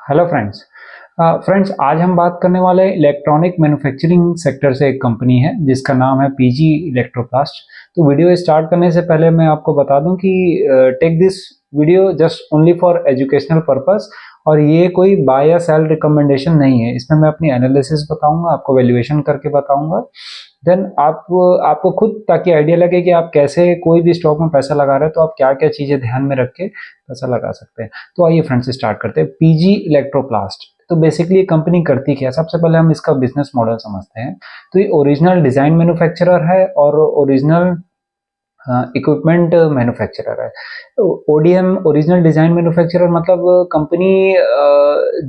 Hello friends. आज हम बात करने वाले इलेक्ट्रॉनिक मैन्युफैक्चरिंग सेक्टर से एक कंपनी है जिसका नाम है पीजी इलेक्ट्रोप्लास्ट। तो वीडियो स्टार्ट करने से पहले मैं आपको बता दूं कि take this video just only for educational purpose और ये कोई बाय या सेल रिकमेंडेशन नहीं है। इसमें मैं अपनी एनालिसिस बताऊंगा, आपको वैल्यूएशन करके बताऊंगा। देन आपको खुद ताकि आइडिया लगे कि आप कैसे कोई भी स्टॉक में पैसा लगा रहे हैं तो आप क्या क्या चीज़ें ध्यान में रख के पैसा लगा सकते हैं। तो आइए फ्रेंड्स स्टार्ट करते हैं। पीजी इलेक्ट्रोप्लास्ट तो बेसिकली ये कंपनी करती क्या है, सबसे पहले हम इसका बिजनेस मॉडल समझते हैं। तो ये ओरिजिनल डिजाइन मैन्युफैक्चरर है और ओरिजिनल इक्विपमेंट मैन्युफैक्चरर है। ओडीएम ओरिजिनल डिजाइन मैन्युफैक्चरर मतलब कंपनी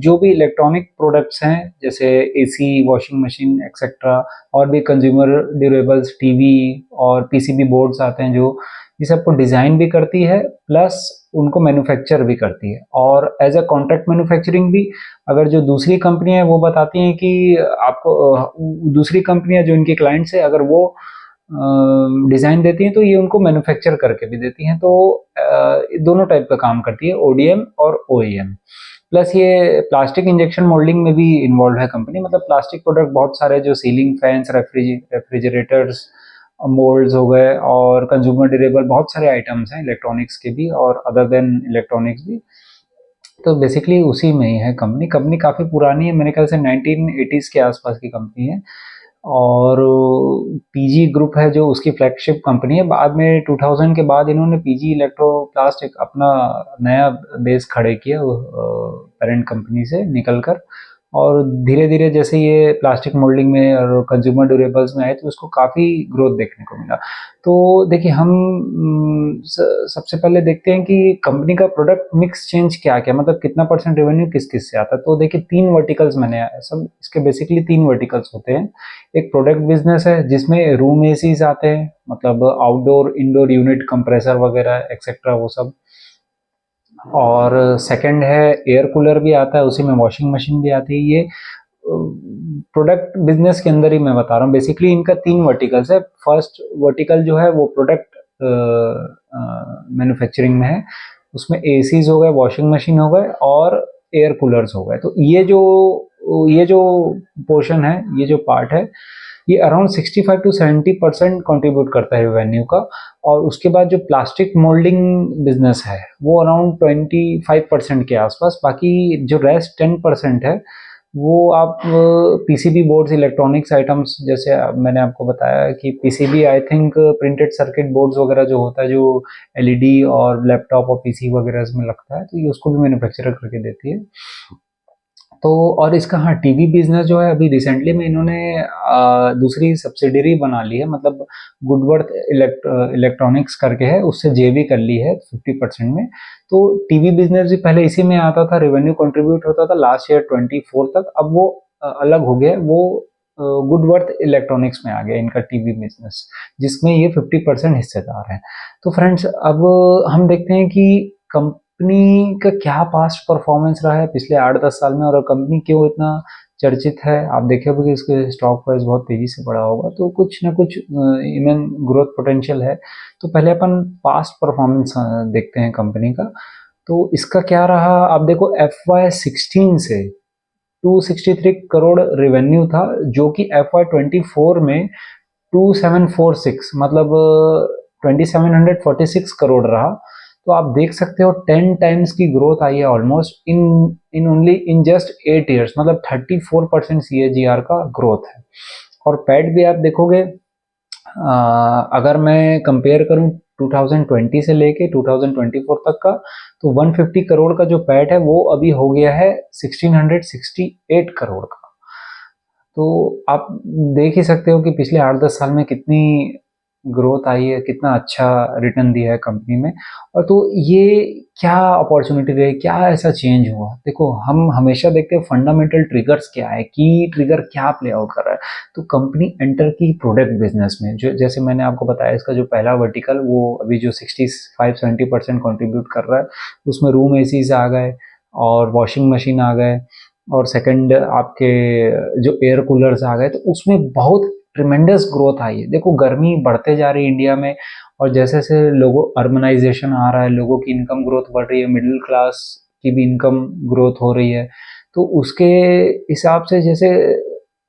जो भी इलेक्ट्रॉनिक प्रोडक्ट्स हैं जैसे एसी, वॉशिंग मशीन एक्सेट्रा और भी कंज्यूमर ड्यूरेबल्स, टीवी और पीसीबी बोर्ड्स आते हैं, जो ये सबको डिजाइन भी करती है प्लस उनको मैन्युफैक्चर भी करती है। और एज अ कॉन्ट्रैक्ट मैन्युफैक्चरिंग भी, अगर जो दूसरी कंपनियां हैं वो बताती हैं कि आपको दूसरी कंपनियां जो इनकी क्लाइंट्स है अगर वो डिज़ाइन देती हैं तो ये उनको मैन्युफैक्चर करके भी देती हैं। तो दोनों टाइप का काम करती है, ओडीएम और ओईएम। प्लस ये प्लास्टिक इंजेक्शन मोल्डिंग में भी इन्वॉल्व है कंपनी, मतलब प्लास्टिक प्रोडक्ट बहुत सारे जो सीलिंग फैंस, रेफ्रिजरेटर्स, मोल्ड्स हो गए और कंज्यूमर ड्यूरेबल, बहुत सारे आइटम्स हैं इलेक्ट्रॉनिक्स के भी और अदर देन इलेक्ट्रॉनिक्स भी। तो बेसिकली उसी में ही है कंपनी। कंपनी काफ़ी पुरानी है, मेरे ख्याल से 1980s के आसपास की कंपनी है। और पीजी ग्रुप है जो उसकी फ्लैगशिप कंपनी है। बाद में 2000 के बाद इन्होंने पीजी इलेक्ट्रोप्लास्ट एक अपना नया बेस खड़े किया पेरेंट कंपनी से निकलकर। और धीरे धीरे जैसे ये प्लास्टिक मोल्डिंग में और कंज्यूमर ड्यूरेबल्स में आए तो उसको काफ़ी ग्रोथ देखने को मिला। तो देखिए हम सबसे पहले देखते हैं कि कंपनी का प्रोडक्ट मिक्स चेंज क्या क्या, मतलब कितना परसेंट रेवेन्यू किस किस से आता है। तो देखिए तीन वर्टिकल्स मैंने सब इसके बेसिकली तीन वर्टिकल्स होते हैं। एक प्रोडक्ट बिजनेस है जिसमें रूम एसीज आते हैं, मतलब आउटडोर इंडोर यूनिट, कंप्रेसर वगैरह एक्सेट्रा वो सब। और सेकंड है एयर कूलर भी आता है, उसी में वॉशिंग मशीन भी आती है। ये प्रोडक्ट बिजनेस के अंदर ही मैं बता रहा हूँ। बेसिकली इनका तीन वर्टिकल्स है। फर्स्ट वर्टिकल जो है वो प्रोडक्ट मैन्युफैक्चरिंग में है, उसमें एसीज हो गए, वॉशिंग मशीन हो गए और एयर कूलर्स हो गए। तो ये जो पोर्शन है, ये जो पार्ट है, ये अराउंड 65 टू 70% कॉन्ट्रीब्यूट करता है रेवेन्यू का। और उसके बाद जो प्लास्टिक मोल्डिंग बिजनेस है वो अराउंड 25% के आसपास। बाकी जो रेस्ट 10% है वो आप पीसीबी बोर्ड्स, इलेक्ट्रॉनिक्स आइटम्स, जैसे मैंने आपको बताया कि PCB I think printed circuit boards वगैरह जो होता है, जो एलईडी और लैपटॉप और पीसी वगैरह में लगता है, तो ये उसको भी मैन्युफैक्चर करके देती है। तो और इसका हाँ टीवी बिजनेस जो है अभी रिसेंटली में इन्होंने दूसरी सब्सिडरी बना ली है, मतलब गुडवर्थ इलेक्ट्रॉनिक्स करके है, उससे जेवी कर ली है 50% में। तो टीवी बिजनेस भी पहले इसी में आता था, रेवेन्यू कंट्रीब्यूट होता था लास्ट ईयर 24 तक। अब वो अलग हो गया, वो गुडवर्थ इलेक्ट्रॉनिक्स में आ गया इनका टीवी बिजनेस, जिसमें ये 50% हिस्सेदार है। तो फ्रेंड्स अब हम देखते हैं कि कंपनी का क्या पास्ट परफॉर्मेंस रहा है पिछले 8-10 साल में और कंपनी क्यों इतना चर्चित है। आप देखे होंगे कि इसके स्टॉक प्राइस बहुत तेजी से बढ़ा होगा, तो कुछ ना कुछ इवन ग्रोथ पोटेंशियल है। तो पहले अपन पास्ट परफॉर्मेंस देखते हैं कंपनी का। तो इसका क्या रहा, आप देखो FY16 से 263 करोड़ रेवेन्यू था, जो कि FY24 में 2746, मतलब 2746 करोड़ रहा। तो आप देख सकते हो 10 टाइम्स की ग्रोथ आई है almost in in only in just 8 years, मतलब 34% CAGR का ग्रोथ है। और पैट भी आप देखोगे, अगर मैं कंपेयर करूं 2020 से लेके 2024 तक का, तो 150 करोड़ का जो पैट है वो अभी हो गया है 1668 करोड़ का। तो आप देख ही सकते हो कि पिछले 8-10 साल में कितनी ग्रोथ आई है, कितना अच्छा रिटर्न दिया है कंपनी में। और तो ये क्या अपॉर्चुनिटी रही, क्या ऐसा चेंज हुआ। देखो हम हमेशा देखते हैं फंडामेंटल ट्रिगर्स क्या है, की ट्रिगर क्या प्ले आउट कर रहा है। तो कंपनी एंटर की प्रोडक्ट बिजनेस में, जो जैसे मैंने आपको बताया इसका जो पहला वर्टिकल वो अभी जो 65-70% कॉन्ट्रीब्यूट कर रहा है, उसमें रूम एसीज आ गए और वॉशिंग मशीन आ गए। और सेकंड आपके जो एयर कूलर्स आ गए, तो उसमें बहुत ट्रिमेंडस ग्रोथ आई है। देखो गर्मी बढ़ते जा रही है इंडिया में, और जैसे जैसे लोगों अर्बनाइजेशन आ रहा है, लोगों की इनकम ग्रोथ बढ़ रही है, मिडिल क्लास की भी इनकम ग्रोथ हो रही है। तो उसके हिसाब से जैसे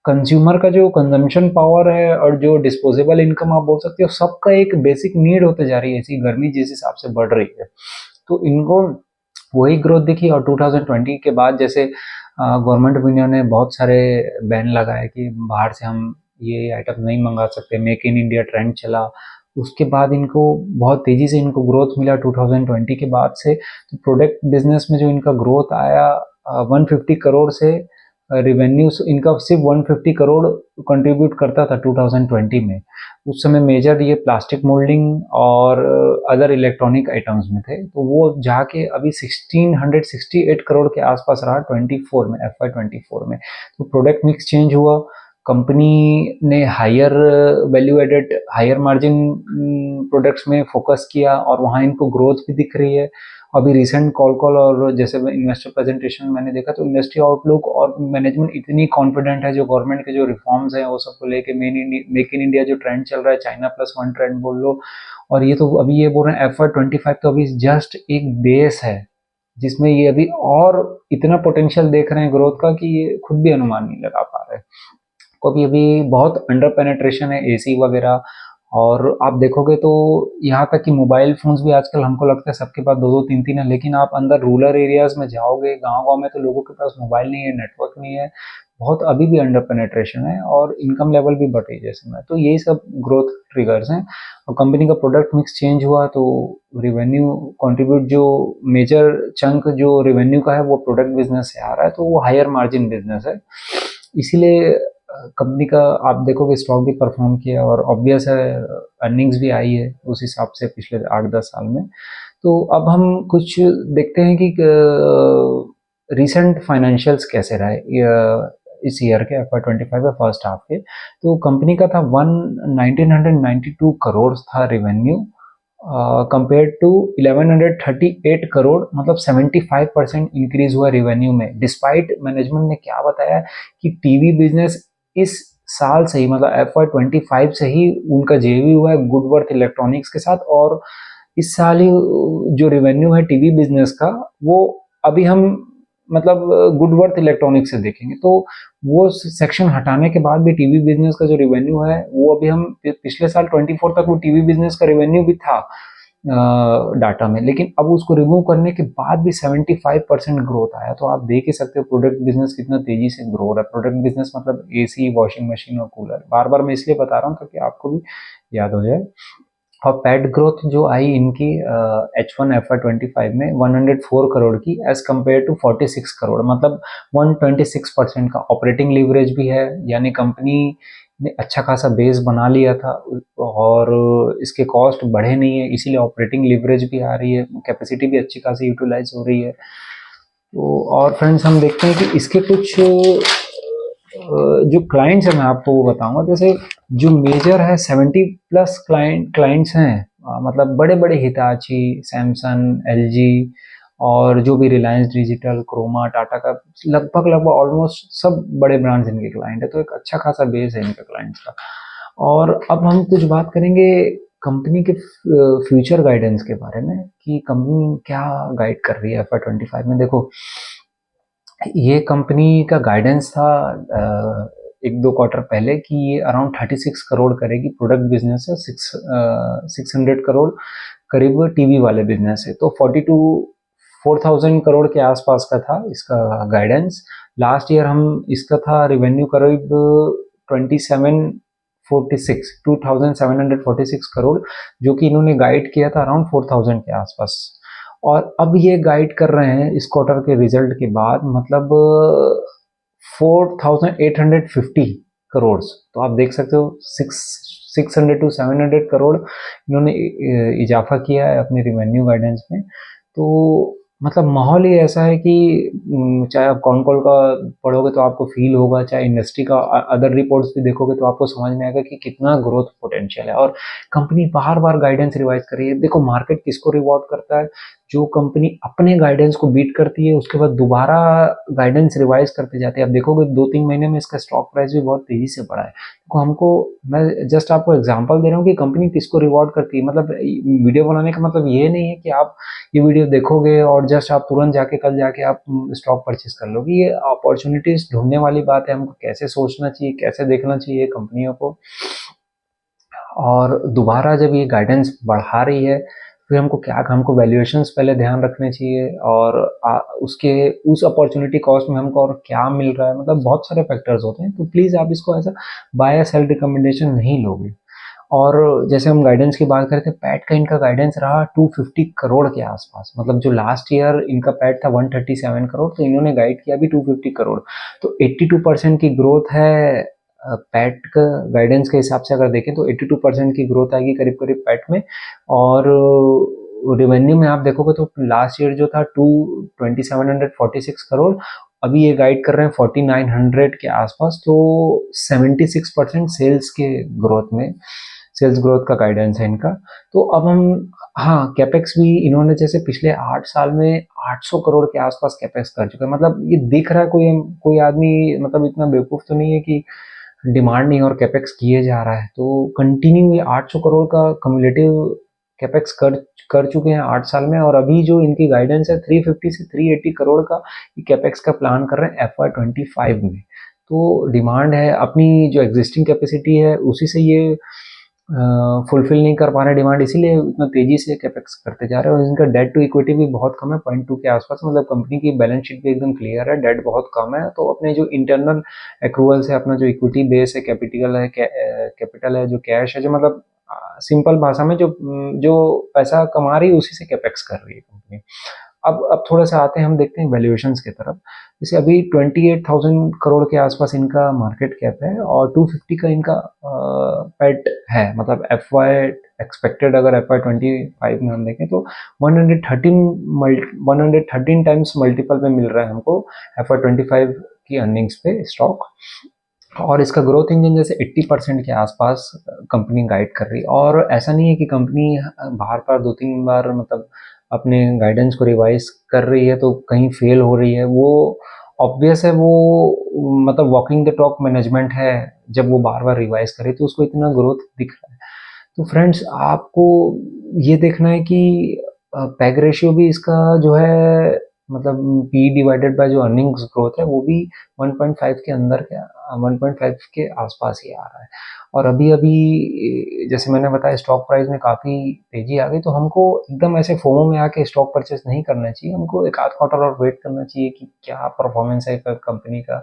कंज्यूमर का जो कंजम्पशन पावर है और जो डिस्पोजेबल इनकम आप बोल सकते हो, सबका एक बेसिक नीड होते जा रही है, ऐसी गर्मी जिस हिसाब से बढ़ रही है। तो इनको वही ग्रोथ दिखी। और 2020 के बाद जैसे गवर्नमेंट ऑफ इंडिया ने बहुत सारे बैन लगाए कि बाहर से हम ये आइटम नहीं मंगा सकते, मेक इन इंडिया ट्रेंड चला। उसके बाद इनको बहुत तेजी से इनको ग्रोथ मिला 2020 के बाद से। तो प्रोडक्ट बिजनेस में जो इनका ग्रोथ आया 150 करोड़ से, रिवेन्यू इनका सिर्फ 150 करोड़ कंट्रीब्यूट करता था 2020 में। उस समय मेजर ये प्लास्टिक मोल्डिंग और अदर इलेक्ट्रॉनिक आइटम्स में थे। तो वो जाके अभी 1668 करोड़ के आसपास रहा 24 में, FY24 में। तो प्रोडक्ट मिक्स चेंज हुआ, कंपनी ने higher value added higher margin products में फोकस किया और वहाँ इनको ग्रोथ भी दिख रही है। अभी रिसेंट कॉल और जैसे इन्वेस्टर प्रेजेंटेशन मैंने देखा तो इंडस्ट्री आउटलुक और मैनेजमेंट इतनी कॉन्फिडेंट है, जो गवर्नमेंट के जो रिफॉर्म्स हैं वो सबको लेके, मेक इन इंडिया जो ट्रेंड चल रहा है, चाइना प्लस वन ट्रेंड बोल लो। और ये तो अभी ये बोल रहे हैं FY25 तो अभी जस्ट एक बेस है जिसमें ये अभी और इतना पोटेंशियल देख रहे हैं ग्रोथ का कि ये खुद भी अनुमान नहीं लगा पा रहे। क्योंकि अभी बहुत अंडर पेनेट्रेशन है एसी वगैरह। और आप देखोगे तो यहाँ तक कि मोबाइल फोन्स भी आजकल हमको लगता है सबके पास दो दो तीन तीन है, लेकिन आप अंदर रूरल एरियाज में जाओगे, गांव गांव में तो लोगों के पास मोबाइल नहीं है, नेटवर्क नहीं है, बहुत अभी भी अंडर पेनेट्रेशन है और इनकम लेवल भी बढ़ रही है जैसे में। तो यही सब ग्रोथ ट्रिगर्स हैं। और कंपनी का प्रोडक्ट मिक्स चेंज हुआ तो रिवेन्यू कंट्रीब्यूट, जो मेजर चंक जो रिवेन्यू का है वो प्रोडक्ट बिजनेस से आ रहा है, तो वो हायर मार्जिन बिजनेस है। इसीलिए कंपनी का आप देखोगे स्टॉक भी परफॉर्म किया और ऑब्वियस है अर्निंग्स भी आई है उस हिसाब से पिछले 8-10 साल में। तो अब हम कुछ देखते हैं कि रिसेंट फाइनेंशियल्स कैसे रहे इस ईयर के FY25 के फर्स्ट हाफ के। तो कंपनी का था 1992 करोड़ था रिवेन्यू, कंपेयर टू 1138 करोड़, मतलब 75% इंक्रीज हुआ रिवेन्यू में। डिस्पाइट मैनेजमेंट ने क्या बताया कि टीवी बिजनेस इस साल से ही, मतलब FY25 से ही उनका जेवी हुआ है गुडवर्थ इलेक्ट्रॉनिक्स के साथ। और इस साल ही जो रिवेन्यू है टीवी बिजनेस का वो अभी हम मतलब गुडवर्थ इलेक्ट्रॉनिक्स से देखेंगे तो वो सेक्शन हटाने के बाद भी टीवी बिजनेस का जो रिवेन्यू है वो अभी हम पिछले साल 24 तक वो टीवी बिजनेस का रिवेन्यू भी था डाटा में, लेकिन अब उसको रिमूव करने के बाद भी 75% ग्रोथ आया। तो आप देख ही सकते हो प्रोडक्ट बिजनेस कितना तेजी से ग्रो रहा है। प्रोडक्ट बिजनेस मतलब एसी, वॉशिंग मशीन और कूलर। बार बार मैं इसलिए बता रहा हूँ ताकि आपको भी याद हो जाए। और पैट ग्रोथ जो आई इनकी H1 FY25 में 104 करोड़ की एज कम्पेयर टू 46 करोड़, मतलब 126% का। ऑपरेटिंग लीवरेज भी है, यानी कंपनी ने अच्छा खासा बेस बना लिया था और इसके कॉस्ट बढ़े नहीं है, इसीलिए ऑपरेटिंग लीवरेज भी आ रही है, कैपेसिटी भी अच्छी खासी यूटिलाइज हो रही है। तो और फ्रेंड्स हम देखते हैं कि इसके कुछ जो क्लाइंट्स हैं मैं आपको वो बताऊंगा। जैसे जो मेजर है 70+ क्लाइंट्स हैं, मतलब बड़े बड़े हिताची, सैमसंग, एलजी और जो भी रिलायंस डिजिटल, क्रोमा, टाटा का, लगभग ऑलमोस्ट सब बड़े ब्रांड्स इनके क्लाइंट है। तो एक अच्छा खासा बेस है इनका क्लाइंट्स का। और अब हम कुछ बात करेंगे कंपनी के फ्यूचर गाइडेंस के बारे में कि कंपनी क्या गाइड कर रही है FY25 में। देखो ये कंपनी का गाइडेंस था 1-2 क्वार्टर पहले कि ये अराउंड 36 करोड़ करेगी प्रोडक्ट बिजनेस है, 600 करोड़ करीब टीवी वाले बिजनेस है। तो 4,000 करोड़ के आसपास का था इसका गाइडेंस। लास्ट ईयर हम इसका था रिवेन्यू करीब 2746 करोड़, जो कि इन्होंने गाइड किया था अराउंड 4,000 के आसपास। और अब ये गाइड कर रहे हैं इस क्वार्टर के रिजल्ट के बाद, मतलब 4,850 करोड़। तो आप देख सकते हो 600 to 700 करोड़ इन्होंने इजाफा किया है अपने रिवेन्यू गाइडेंस में। तो मतलब माहौल ही ऐसा है कि चाहे आप कॉन कॉल का पढ़ोगे तो आपको फील होगा, चाहे इंडस्ट्री का अदर रिपोर्ट्स भी देखोगे तो आपको समझ में आएगा कि कितना ग्रोथ पोटेंशियल है। और कंपनी बार बार गाइडेंस रिवाइज कर रही है। देखो मार्केट किसको रिवॉर्ड करता है, जो कंपनी अपने गाइडेंस को बीट करती है उसके बाद दोबारा गाइडेंस रिवाइज करते जाते हैं। आप देखोगे 2-3 महीने में इसका स्टॉक प्राइस भी बहुत तेजी से बढ़ा है। तो हमको, मैं जस्ट आपको एग्जांपल दे रहा हूँ कि कंपनी किसको रिवॉर्ड करती है। मतलब वीडियो बनाने का मतलब ये नहीं है कि आप ये वीडियो देखोगे और जस्ट आप तुरंत जाके कल जाके आप स्टॉक परचेज कर लोगे। ये अपॉर्चुनिटीज ढूंढने वाली बात है। हमको कैसे सोचना चाहिए, कैसे देखना चाहिए कंपनियों को, और दोबारा जब ये गाइडेंस बढ़ा रही है फिर हमको वैल्यूएशंस पहले ध्यान रखने चाहिए, और उसके उस अपॉर्चुनिटी कॉस्ट में हमको और क्या मिल रहा है। मतलब बहुत सारे फैक्टर्स होते हैं, तो प्लीज़ आप इसको ऐसा बाय सेल रिकमेंडेशन नहीं लोगे। और जैसे हम गाइडेंस की बात करें तो पैट का इनका गाइडेंस रहा 250 करोड़ के आसपास। मतलब जो लास्ट ईयर इनका पैट था 137 करोड़, तो इन्होंने गाइड किया भी 250 करोड़। तो 82% की ग्रोथ है पैट का गाइडेंस के हिसाब से अगर देखें तो 82% की ग्रोथ आएगी करीब करीब पैट में। और रेवेन्यू में आप देखोगे तो लास्ट ईयर जो था 2746 करोड़, अभी ये गाइड कर रहे हैं 4900 के आसपास। तो 76% सेल्स के ग्रोथ में, सेल्स ग्रोथ का गाइडेंस है इनका। तो अब हम, हाँ, कैपेक्स भी इन्होंने जैसे पिछले 8 साल में 800 करोड़ के आसपास कैपेक्स कर चुके हैं। मतलब ये दिख रहा है कोई आदमी मतलब इतना बेवकूफ तो नहीं है कि डिमांड नहीं और कैपेक्स किए जा रहा है। तो कंटिन्यू ये 800 करोड़ का कम्युलेटिव कैपेक्स कर कर चुके हैं 8 साल में। और अभी जो इनकी गाइडेंस है 350 से 380 करोड़ का कैपेक्स का प्लान कर रहे हैं FY25 में। तो डिमांड है, अपनी जो एग्जिस्टिंग कैपेसिटी है उसी से ये फुलफिल नहीं कर पा रहे डिमांड, इसीलिए इतना तेजी से कैपेक्स करते जा रहे हैं। और इनका डेट टू इक्विटी भी बहुत कम है, 0.2 के आसपास। मतलब कंपनी की बैलेंस शीट भी एकदम क्लियर है, डेट बहुत कम है। तो अपने जो इंटरनल एक्रूवल्स है, अपना जो इक्विटी बेस है, कैपिटल है, जो कैश है, जो मतलब सिंपल भाषा में जो पैसा कमा रही है उसी से कैपेक्स कर रही है कंपनी। अब थोड़ा सा आते हैं, हम देखते हैं वैल्यूएशंस की तरफ। जैसे अभी 28,000 करोड़ के आसपास इनका मार्केट कैप है और 250 का इनका पेट है। मतलब FY एक्सपेक्टेड अगर FY25 में हम देखें तो 113 टाइम्स मल्टीपल पे मिल रहा है हमको FY25 की अर्निंग्स पे स्टॉक। और इसका ग्रोथ इंजन जैसे 80% के आसपास कंपनी गाइड कर रही है। और ऐसा नहीं है कि कंपनी बार बार 2-3 बार मतलब अपने गाइडेंस को रिवाइज कर रही है तो कहीं फेल हो रही है। वो ऑब्वियस है, वो मतलब वॉकिंग द टॉक मैनेजमेंट है। जब वो बार बार रिवाइज करे तो उसको इतना ग्रोथ दिख रहा है। तो फ्रेंड्स, आपको ये देखना है कि पैग रेशियो भी इसका जो है, मतलब पी डिवाइडेड बाय जो अर्निंग्स ग्रोथ है वो भी 1.5 के अंदर के 1.5 के आसपास ही आ रहा है। और अभी अभी जैसे मैंने बताया स्टॉक प्राइस में काफ़ी तेजी आ गई, तो हमको एकदम ऐसे फोमो में आके स्टॉक परचेस नहीं करना चाहिए। हमको एक आध क्वार्टर और वेट करना चाहिए कि क्या परफॉर्मेंस है कंपनी का,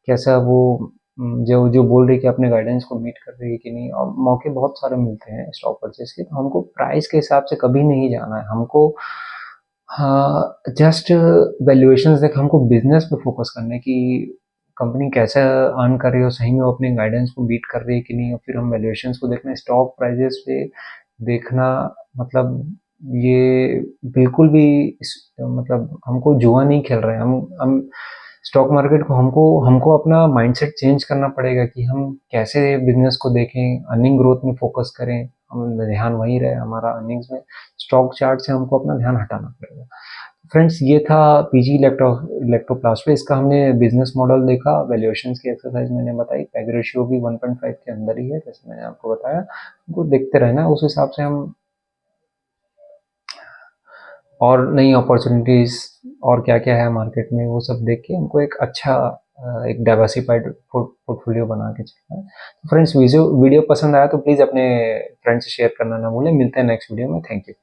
कैसा वो जो जो बोल रही है कि अपने गाइडेंस को मीट कर रही है कि नहीं। और मौके बहुत सारे मिलते हैं स्टॉक परचेस के, तो हमको प्राइस के हिसाब से कभी नहीं जाना है। हमको, हाँ, जस्ट वैल्यूएशंस देख, हमको बिजनेस पे फोकस करना है कि कंपनी कैसे अर्न कर रही हो, सही में वो अपने गाइडेंस को बीट कर रही है कि नहीं। और फिर हम वैल्यूएशंस को देखना है, स्टॉक प्राइजेस पे देखना। मतलब ये बिल्कुल भी मतलब हमको जुआ नहीं खेल रहे हैं हम स्टॉक मार्केट को। हमको हमको अपना माइंडसेट चेंज करना पड़ेगा कि हम कैसे बिजनेस को देखें, अर्निंग ग्रोथ में फोकस करें। हम ध्यान वहीं रहे हमारा अर्निंग्स में, स्टॉक चार्ट से हमको अपना ध्यान हटाना पड़ेगा। फ्रेंड्स, ये था पीजी इलेक्ट्रोप्लास्ट पे, इसका हमने बिजनेस मॉडल देखा, वैल्यूएशंस की एक्सरसाइज मैंने बताई, पैग रेशियो भी 1.5 के अंदर ही है जैसे मैंने आपको बताया। हमको देखते रहना, उस हिसाब से हम और नई अपॉर्चुनिटीज और क्या क्या है मार्केट में वो सब देख के हमको एक अच्छा एक डाइवर्सिफाइड पोर्टफोलियो बना के चलना है। तो फ्रेंड्स, वीडियो पसंद आया तो प्लीज़ अपने फ्रेंड्स से शेयर करना ना भूलें। मिलते हैं नेक्स्ट वीडियो में। Thank you.